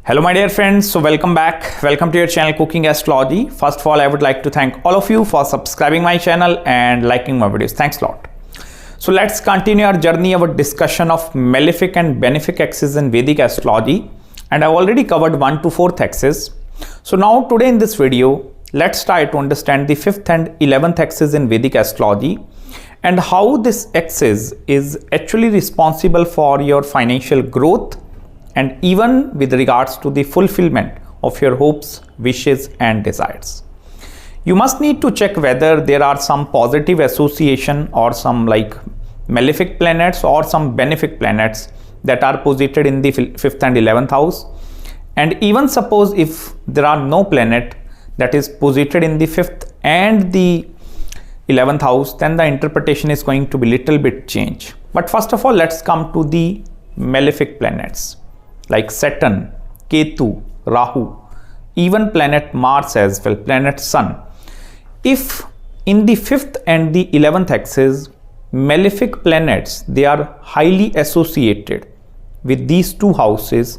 Hello my dear friends, so welcome back. Welcome to your channel Cooking Astrology. First of all, I would like to thank all of you for subscribing my channel and liking my videos. Thanks a lot. So let's continue our journey, our discussion of Malefic and Benefic axes in Vedic astrology. And I've already covered 1 to 4th axis. So now today in this video, let's try to understand the 5th and 11th axis in Vedic astrology and how this axis is actually responsible for your financial growth and even with regards to the fulfillment of your hopes, wishes and desires. You must need to check whether there are some positive association or some like malefic planets or some benefic planets that are posited in the 5th and 11th house. And even suppose if there are no planet that is posited in the 5th and the 11th house, then the interpretation is going to be little bit changed. But first of all, let's come to the malefic planets like Saturn, Ketu, Rahu, even planet Mars as well, planet Sun. If in the 5th and the 11th axis, malefic planets, they are highly associated with these two houses,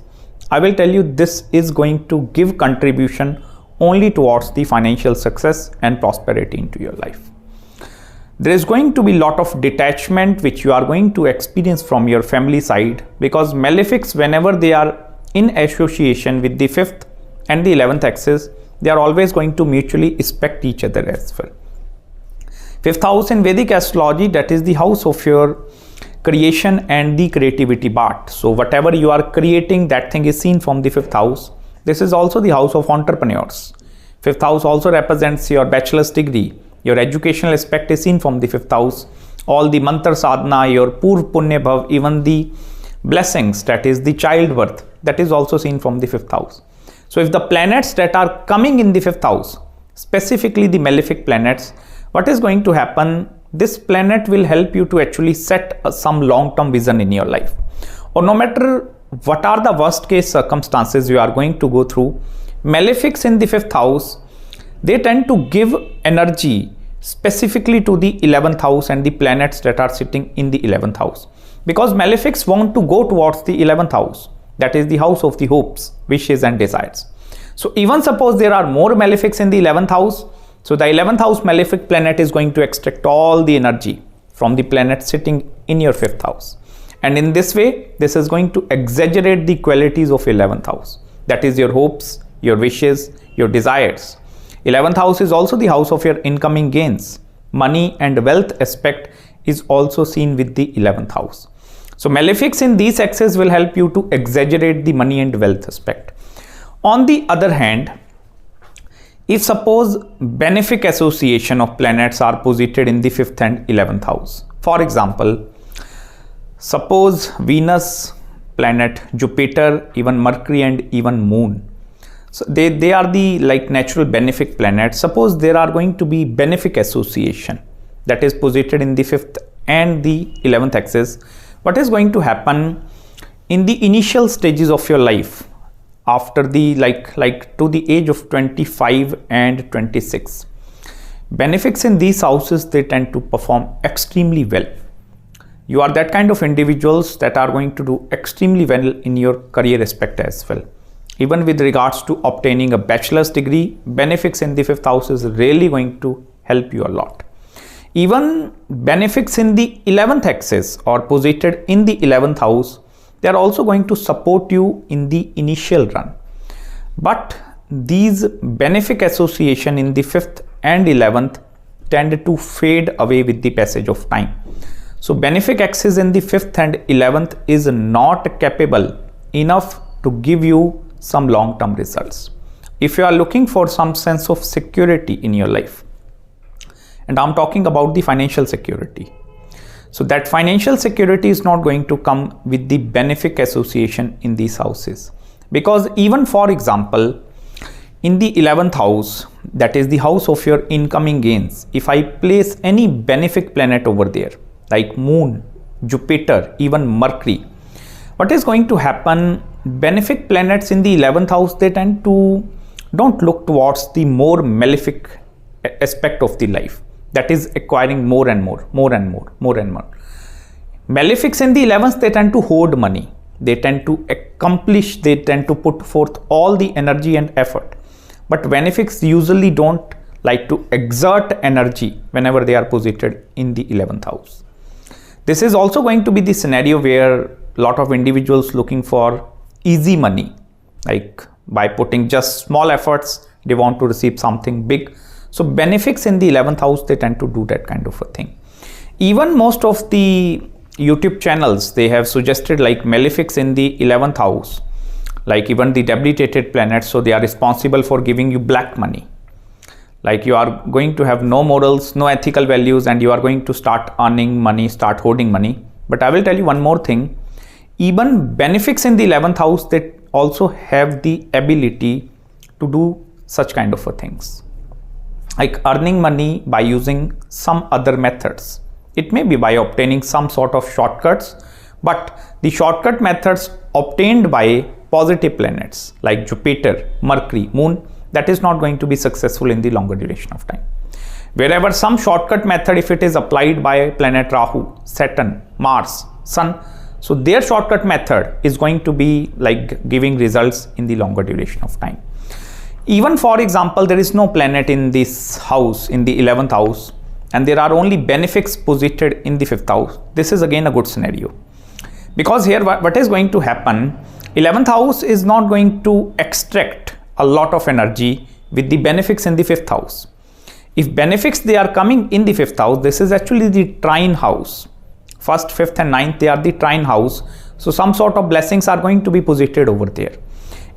I will tell you this is going to give contribution only towards the financial success and prosperity into your life. There is going to be a lot of detachment which you are going to experience from your family side, because malefics, whenever they are in association with the 5th and the 11th axis, they are always going to mutually respect each other as well. 5th house in Vedic astrology, that is the house of your creation and the creativity part. So whatever you are creating, that thing is seen from the 5th house. This is also the house of entrepreneurs. 5th house also represents your bachelor's degree. Your educational aspect is seen from the 5th house. All the mantra sadhana, your purv punya bhav, even the blessings, that is the childbirth, that is also seen from the 5th house. So if the planets that are coming in the 5th house, specifically the malefic planets, what is going to happen? This planet will help you to actually set some long-term vision in your life. Or no matter what are the worst case circumstances you are going to go through, malefics in the 5th house, they tend to give energy specifically to the 11th house and the planets that are sitting in the 11th house, because malefics want to go towards the 11th house, that is the house of the hopes, wishes and desires. So even suppose there are more malefics in the 11th house, so the 11th house malefic planet is going to extract all the energy from the planet sitting in your 5th house, and in this way this is going to exaggerate the qualities of 11th house, that is your hopes, your wishes, your desires. 11th house is also the house of your incoming gains. Money and wealth aspect is also seen with the 11th house. So malefics in these axes will help you to exaggerate the money and wealth aspect. On the other hand, if suppose benefic association of planets are posited in the 5th and 11th house, for example, suppose Venus, planet Jupiter, even Mercury and even Moon, so they are the like natural benefic planets. Suppose there are going to be benefic association that is posited in the 5th and the 11th axis, what is going to happen in the initial stages of your life after the like to the age of 25 and 26, benefics in these houses, they tend to perform extremely well. You are that kind of individuals that are going to do extremely well in your career aspect as well. Even with regards to obtaining a bachelor's degree, benefics in the 5th house is really going to help you a lot. Even benefics in the 11th axis or posited in the 11th house, they are also going to support you in the initial run. But these benefic association in the 5th and 11th tend to fade away with the passage of time. So benefic axis in the 5th and 11th is not capable enough to give you some long-term results. If you are looking for some sense of security in your life, and I'm talking about the financial security, so that financial security is not going to come with the benefic association in these houses, because even for example in the 11th house, that is the house of your incoming gains, if I place any benefic planet over there like Moon, Jupiter, even Mercury, what is going to happen? Benefic planets in the 11th house, they tend to don't look towards the more malefic aspect of the life, that is acquiring more and more. Malefics in the 11th, they tend to hoard money. they tend to accomplish, they tend to put forth all the energy and effort. But benefics usually don't like to exert energy whenever they are posited in the 11th house. This is also going to be the scenario where a lot of individuals looking for easy money, like by putting just small efforts, they want to receive something big. So benefics in the 11th house, they tend to do that kind of a thing. Even most of the YouTube channels, they have suggested like malefics in the 11th house, like even the debilitated planets, so they are responsible for giving you black money. Like you are going to have no morals, no ethical values, and you are going to start earning money, start hoarding money. But I will tell you one more thing. Even benefics in the 11th house, they also have the ability to do such kind of things. Like earning money by using some other methods. It may be by obtaining some sort of shortcuts, but the shortcut methods obtained by positive planets like Jupiter, Mercury, Moon, that is not going to be successful in the longer duration of time. Wherever some shortcut method, if it is applied by planet Rahu, Saturn, Mars, Sun, so their shortcut method is going to be like giving results in the longer duration of time. Even for example, there is no planet in this house, in the 11th house, and there are only benefics posited in the 5th house. This is again a good scenario. Because here what is going to happen, 11th house is not going to extract a lot of energy with the benefics in the 5th house. If benefics, they are coming in the 5th house, this is actually the trine house. 1st, 5th and 9th, they are the trine house. So some sort of blessings are going to be posited over there.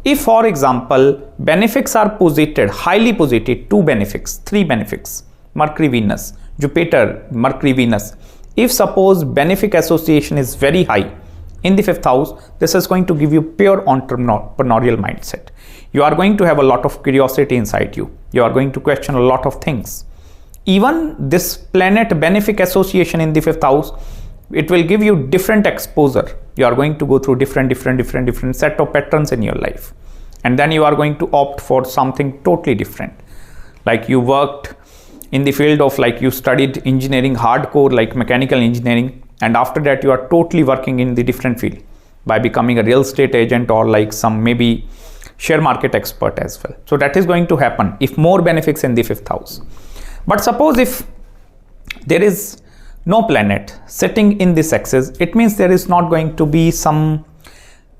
If for example, benefics are posited, highly posited, 2 benefics, 3 benefics, Mercury, Venus, Jupiter, Mercury, Venus. If suppose benefic association is very high in the 5th house, this is going to give you pure entrepreneurial mindset. You are going to have a lot of curiosity inside you. You are going to question a lot of things. Even this planet benefic association in the 5th house, it will give you different exposure. You are going to go through different set of patterns in your life. And then you are going to opt for something totally different. Like you worked in the field of, like you studied engineering hardcore, like mechanical engineering. And after that, you are totally working in the different field by becoming a real estate agent or like some maybe share market expert as well. So that is going to happen if more benefics in the 5th house. But suppose if there is no planet sitting in this axis, it means there is not going to be some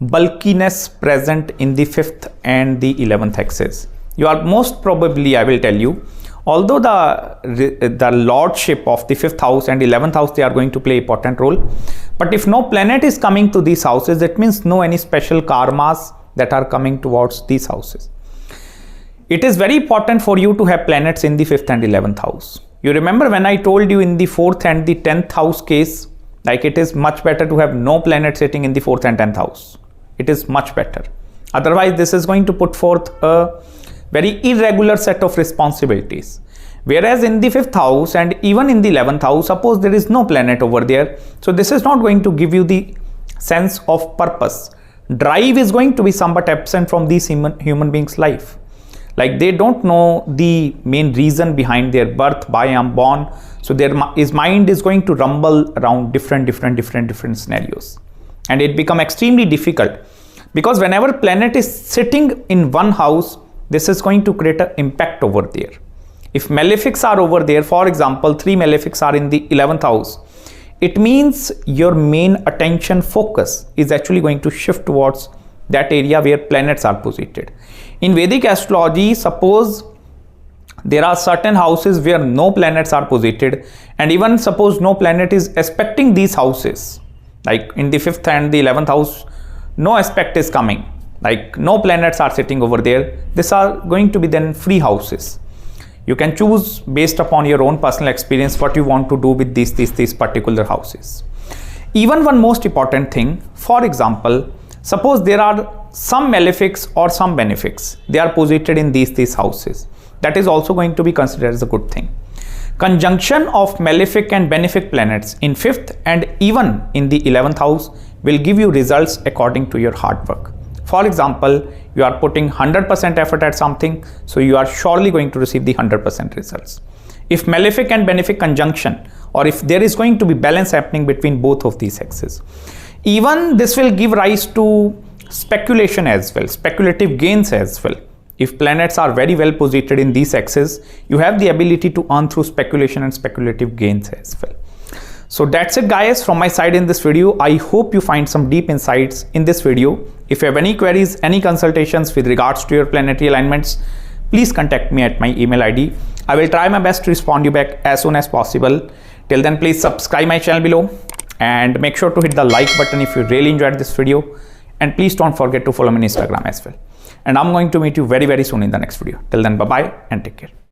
bulkiness present in the 5th and the 11th axis. You are most probably, I will tell you, although the lordship of the 5th house and 11th house, they are going to play an important role. But if no planet is coming to these houses, it means no any special karmas that are coming towards these houses. It is very important for you to have planets in the 5th and 11th house. You remember when I told you in the 4th and the 10th house case, like it is much better to have no planet sitting in the 4th and 10th house. It is much better. Otherwise, this is going to put forth a very irregular set of responsibilities. Whereas in the 5th house and even in the 11th house, suppose there is no planet over there. So this is not going to give you the sense of purpose. Drive is going to be somewhat absent from these human beings' life. Like they don't know the main reason behind their birth, why I'm born. So his mind is going to rumble around different scenarios. And it become extremely difficult because whenever planet is sitting in one house, this is going to create an impact over there. If malefics are over there, for example, 3 malefics are in the 11th house, it means your main attention focus is actually going to shift towards that area where planets are posited. In Vedic astrology, suppose there are certain houses where no planets are posited, and even suppose no planet is aspecting these houses, like in the 5th and the 11th house, no aspect is coming, like no planets are sitting over there. These are going to be then free houses. You can choose based upon your own personal experience what you want to do with these particular houses. Even one most important thing, for example, suppose there are some malefics or some benefics, they are posited in these houses. That is also going to be considered as a good thing. Conjunction of malefic and benefic planets in 5th and even in the 11th house will give you results according to your hard work. For example, you are putting 100% effort at something, so you are surely going to receive the 100% results. If malefic and benefic conjunction, or if there is going to be balance happening between both of these axes, Even this will give rise to speculation as well, speculative gains as well. If planets are very well positioned in these axes, you have the ability to earn through speculation and speculative gains as well. So that's it guys from my side in this video. I hope you find some deep insights in this video. If you have any queries, any consultations with regards to your planetary alignments, please contact me at my email ID. I will try my best to respond you back as soon as possible. Till then, please subscribe my channel below and make sure to hit the like button if you really enjoyed this video. And please don't forget to follow me on Instagram as well. And I'm going to meet you very, very soon in the next video. Till then, bye-bye and take care.